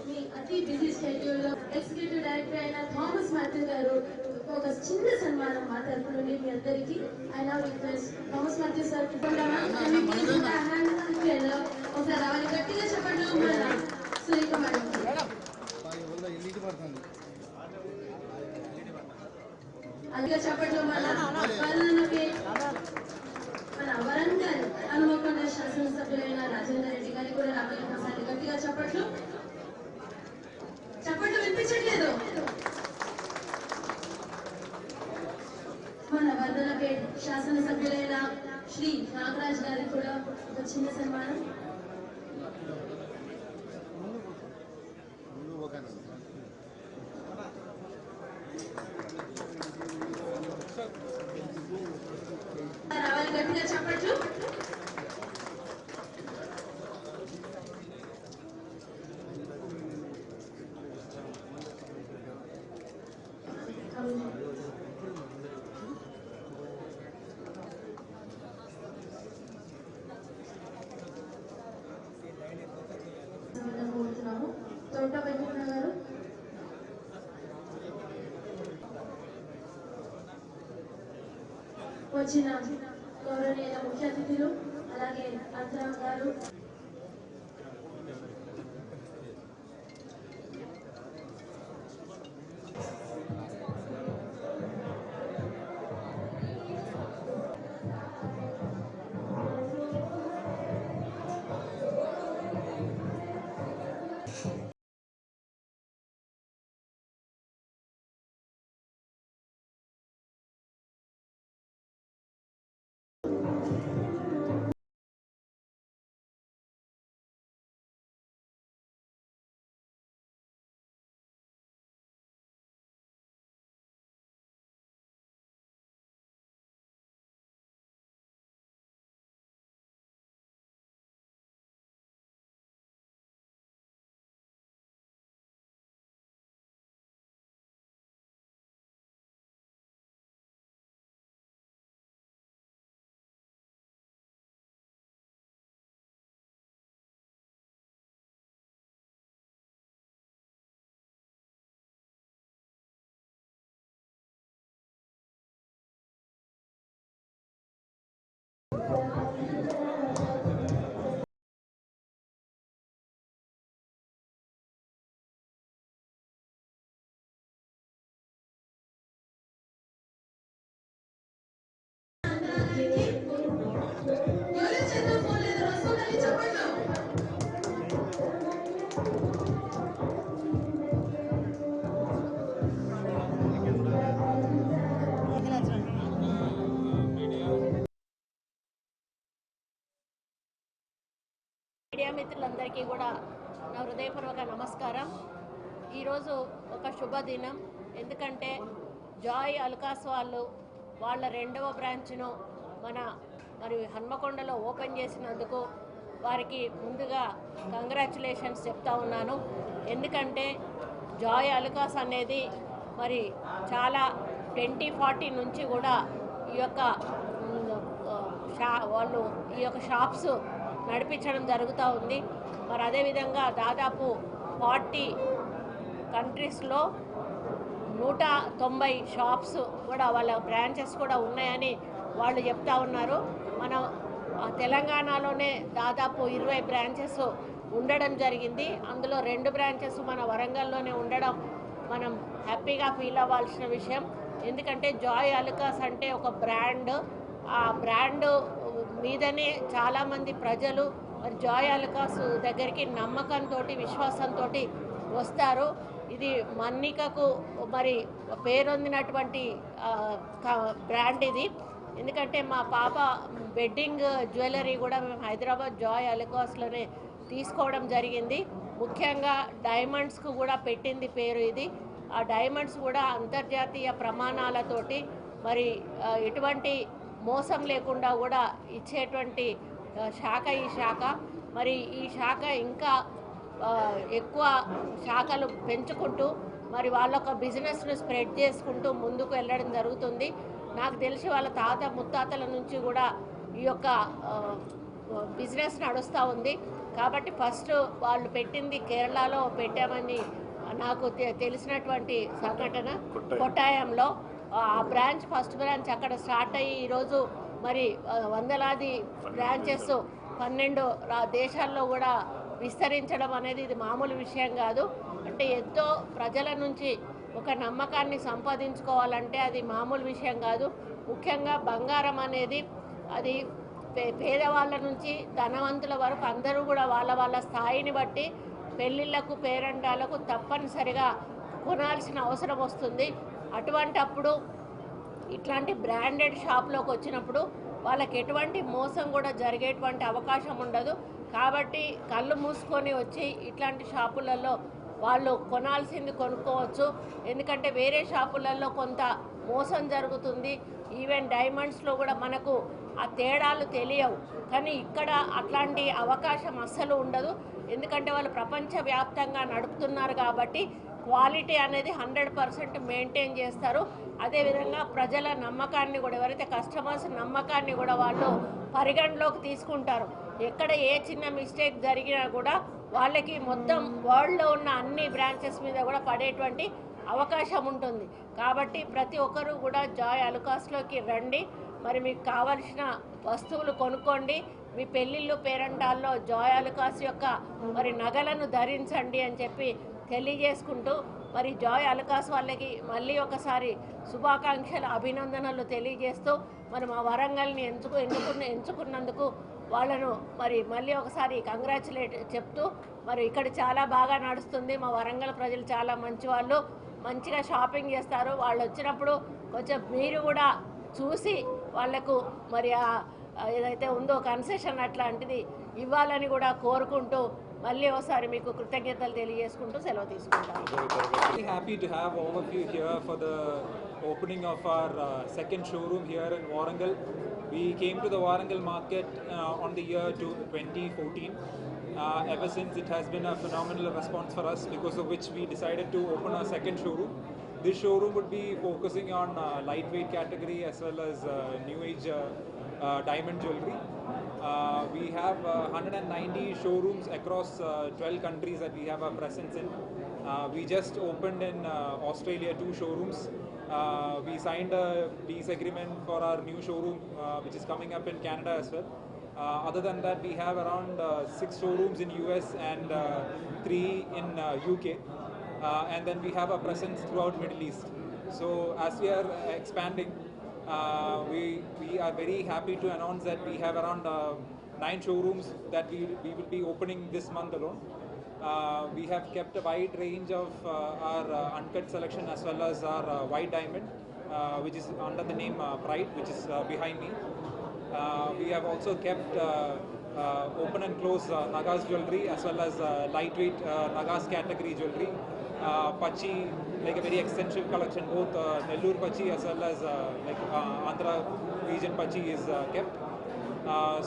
మీ అతి బిజీ షెడ్యూల్లో executive director అయిన థామస్ మాథ్యూ గారు ఒక చిన్న సన్మానం మా తరఫు నుండి మీ అందరికీ. ఆయన థామస్ మాథ్యూ సార్ ఒకసారి రావాలి, గట్టిగా చెప్పండి సురేఖ మేడం. అందుకే చెప్పట్లు మన వరంగల్ హనుమకొండ శాసనసభ్యులైన రాజేందర్ రెడ్డి గారికి కూడా రావాలి. ఒకసారి గట్టిగా చెప్పట్లు వినిపించట్లేదు. మన వర్ధనపేట శాసనసభ్యులైన శ్రీ నాగరాజ్ గారికి కూడా ఒక చిన్న సన్మానం. రావాలి, గట్టిగా చెప్పట్లు. తోట వెంకట గారు, వచ్చిన గౌరవనీయ ముఖ్య అతిథులు, అలాగే అంతరా గారు, మీడియా మిత్రులందరికీ కూడా నా హృదయపూర్వక నమస్కారం. ఈరోజు ఒక శుభదినం. ఎందుకంటే జాయ్ అలుకాస్ వాళ్ళ 2వ బ్రాంచ్ను మరి హన్మకొండలో ఓపెన్ చేసినందుకు వారికి ముందుగా కంగ్రాచులేషన్స్ చెప్తా ఉన్నాను. ఎందుకంటే జాయ్ అలుకాస్ అనేది మరి చాలా 2040 నుంచి కూడా ఈ యొక్క షాప్స్ నడిపించడం జరుగుతూ ఉంది. మరి అదేవిధంగా దాదాపు 40 కంట్రీస్లో 190 షాప్స్ కూడా వాళ్ళ బ్రాంచెస్ కూడా ఉన్నాయని వాళ్ళు చెప్తా ఉన్నారు. మన తెలంగాణలోనే దాదాపు 20 బ్రాంచెస్ ఉండడం జరిగింది. అందులో 2 బ్రాంచెస్ మన వరంగల్లోనే ఉండడం మనం హ్యాపీగా ఫీల్ అవ్వాల్సిన విషయం. ఎందుకంటే జాయ్ అలుకాస్ అంటే ఒక బ్రాండ్. ఆ బ్రాండ్ మీదనే చాలామంది ప్రజలు మరి జాయ్ అలుకాస్ దగ్గరికి నమ్మకంతో విశ్వాసంతో వస్తారు. ఇది మన్నికకు మరి పేరొందినటువంటి బ్రాండ్ ఇది. ఎందుకంటే మా పాప వెడ్డింగ్ జ్యువెలరీ కూడా మేము హైదరాబాద్ జాయ్ అలుకాస్లోనే తీసుకోవడం జరిగింది. ముఖ్యంగా డైమండ్స్కు కూడా పెట్టింది పేరు ఇది. ఆ డైమండ్స్ కూడా అంతర్జాతీయ ప్రమాణాలతోటి మరి ఎటువంటి మోసం లేకుండా కూడా ఇచ్చేటువంటి శాఖ ఈ శాఖ. మరి ఈ శాఖ ఇంకా ఎక్కువ శాఖలు పెంచుకుంటూ మరి వాళ్ళొక బిజినెస్ను స్ప్రెడ్ చేసుకుంటూ ముందుకు వెళ్ళడం జరుగుతుంది. నాకు తెలిసి వాళ్ళ తాత ముత్తాతల నుంచి కూడా ఈ యొక్క బిజినెస్ నడుస్తూ ఉంది. కాబట్టి ఫస్ట్ వాళ్ళు పెట్టింది కేరళలో పెట్టామని నాకు తెలిసినటువంటి సంఘటన కొట్టాయంలో. ఆ బ్రాంచ్ ఫస్ట్ బ్రాంచ్ అక్కడ స్టార్ట్ అయ్యి ఈరోజు మరి వందలాది బ్రాంచెస్ 12 దేశాల్లో కూడా విస్తరించడం అనేది ఇది మామూలు విషయం కాదు. అంటే ఎంతో ప్రజల నుంచి ఒక నమ్మకాన్ని సంపాదించుకోవాలంటే అది మామూలు విషయం కాదు. ముఖ్యంగా బంగారం అనేది అది పేదవాళ్ళ నుంచి ధనవంతుల వరకు అందరూ కూడా వాళ్ళ వాళ్ళ స్థాయిని బట్టి పెళ్ళిళ్ళకు పేరంటాలకు తప్పనిసరిగా కొనాల్సిన అవసరం వస్తుంది. అటువంటప్పుడు ఇట్లాంటి బ్రాండెడ్ షాప్లోకి వచ్చినప్పుడు వాళ్ళకి ఎటువంటి మోసం కూడా జరిగేటువంటి అవకాశం ఉండదు. కాబట్టి కళ్ళు మూసుకొని వచ్చి ఇట్లాంటి షాపులలో వాళ్ళు కొనాల్సింది కొనుక్కోవచ్చు. ఎందుకంటే వేరే షాపులలో కొంత మోసం జరుగుతుంది. ఈవెన్ డైమండ్స్లో కూడా మనకు ఆ తేడాలు తెలియవు. కానీ ఇక్కడ అట్లాంటి అవకాశం అస్సలు ఉండదు. ఎందుకంటే వాళ్ళు ప్రపంచవ్యాప్తంగా నడుపుతున్నారు కాబట్టి క్వాలిటీ అనేది 100% మెయింటైన్ చేస్తారు. అదేవిధంగా ప్రజల నమ్మకాన్ని కూడా, ఎవరైతే కస్టమర్స్ నమ్మకాన్ని కూడా వాళ్ళు పరిగణలోకి తీసుకుంటారు. ఎక్కడ ఏ చిన్న మిస్టేక్ జరిగినా కూడా వాళ్ళకి మొత్తం వరల్డ్లో ఉన్న అన్ని బ్రాంచెస్ మీద కూడా పడేటువంటి అవకాశం ఉంటుంది. కాబట్టి ప్రతి ఒక్కరూ కూడా జాయ్ అలుకాస్లోకి రండి. మరి మీకు కావలసిన వస్తువులు కొనుక్కోండి. మీ పెళ్ళిళ్ళు పేరంటాల్లో జాయ్ అలుకాస్ యొక్క మరి నగలను ధరించండి అని చెప్పి తెలియజేసుకుంటూ, మరి జాయ్ అలుకాస్ వాళ్ళకి మళ్ళీ ఒకసారి శుభాకాంక్షలు, అభినందనలు తెలియజేస్తూ, మరి మా వరంగల్ని ఎంచుకున్నందుకు వాళ్ళను మరి మళ్ళీ ఒకసారి కంగ్రాచులేట్ చెప్తూ, మరి ఇక్కడ చాలా బాగా నడుస్తుంది. మా వరంగల్ ప్రజలు చాలా మంచి వాళ్ళు, మంచిగా షాపింగ్ చేస్తారు. వాళ్ళు వచ్చినప్పుడు కొంచెం మీరు కూడా చూసి వాళ్లకు మరి ఏదైతే ఉందో కన్సెషన్ అట్లాంటిది ఇవ్వాలని కూడా కోరుకుంటూ మళ్ళీ ఒకసారి మీకు కృతజ్ఞతలు తెలియజేసుకుంటూ సెలవు తీసుకుంటాను. Very happy to have all of you here for the opening of our second showroom here in Warangal. We came to the Warangal market on the year 2014. Ever since, it has been a phenomenal response for us, because of which we decided to open our second showroom. This showroom would be focusing on lightweight category as well as new age diamond jewelry. We have 190 showrooms across 12 countries that we have our presence in. We just opened in Australia 2 showrooms. We signed a lease agreement for our new showroom which is coming up in Canada as well. Other than that, we have around 6 showrooms in US and 3 in UK. And then we have a presence throughout Middle East. So as we are expanding, we are very happy to announce that we have around 9 showrooms that we will be opening this month alone. We have kept a wide range of our uncut selection as well as our white diamond, which is under the name Pride, which is behind me. We have also kept open and close Nagas jewelry as well as lightweight Nagas category jewelry. Pachi, like a very extensive collection, both Nellore Pachi as well as Andhra region Pachi is kept.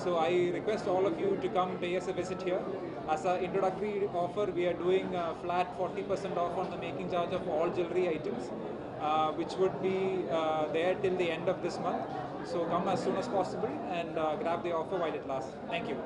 So I request all of you to come pay us a visit here. As an introductory offer, we are doing flat 40% off on the making charge of all jewelry items, which would be there till the end of this month. So come as soon as possible and grab the offer while it lasts. Thank you.